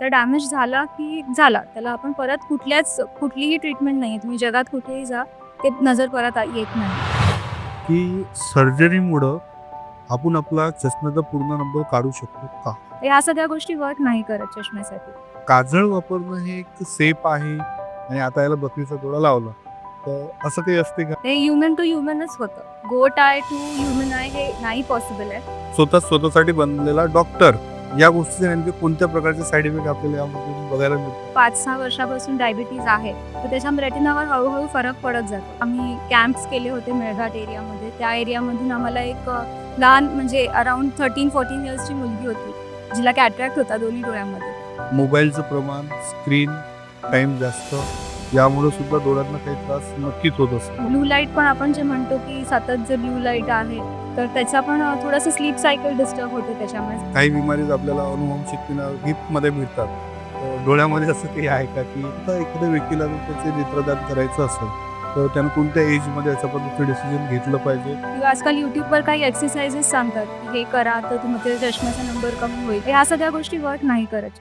तर डॅमेज झाला की झाला. त्याला आपण परत कुठलीही ट्रीटमेंट नाहीये. तुम्ही जगात कुठेही जा, ते नजर परत येत नाही. की सर्जरीमुळं आपण आपला चष्म्याचा पूर्ण नंबर काढू शकतो का? तर ह्या सगळ्या गोष्टी वर्क नाही करत चष्म्यासाठी. काजळ वापरणं हे एक सेफ आहे आणि आता याला बकरीचा डोळा लावला. तर असं काही असते का? ते ह्युमन टू ह्युमनच होतं. गोट आय टू ह्युमन आय हे नाही पॉसिबल आहे. स्वतःसाठी बनलेला डॉक्टर या गोष्टीचे नेमके कोणत्या प्रकारचे साईड इफेक्ट आपल्याला यामधून बघायला मिळतात? 5-6 वर्षापासून डायबिटीज आहे. तर त्याच्या रेटिनावर हळू-हळू फरक पडत जातो. आम्ही कॅम्प्स केले होते मेळघाट एरियामध्ये. त्या एरियामधून आम्हाला एक लहान म्हणजे अराउंड 13-14 इयर्सची मुलगी होती, जिला कॅटरॅक्ट होता दोन्ही डोळ्यांमध्ये. मोबाईलचं प्रमाण, स्क्रीन टाईम जास्त यामुळे सुद्धा डोळ्यांना काही त्रास नक्कीच होत असतो. ब्लू लाईट पण आपण जे म्हणतो की सतत जे ब्लू लाईट आहे, तर त्याचा पण थोडंसं स्लीप सायकल डिस्टर्ब होते त्याच्यामुळे. काही बिमारीज आपल्याला अनुवंशिकतेनं गिफ्टमध्ये मिळतात. डोळ्यामध्ये असं काही आहे का, की आता एखाद्या व्यक्तीला जर त्याचे नेत्रदान करायचं असेल, तर त्यानं कोणत्या एजमध्ये अशा पद्धतीचं डिसिजन घेतलं पाहिजे? किंवा आजकाल YouTubeवर काही एक्सरसाइजेस सांगतात, की हे करा तर तुमच्या चष्म्याचा नंबर कमी होईल. ह्या सगळ्या गोष्टी वर्क नाही करत.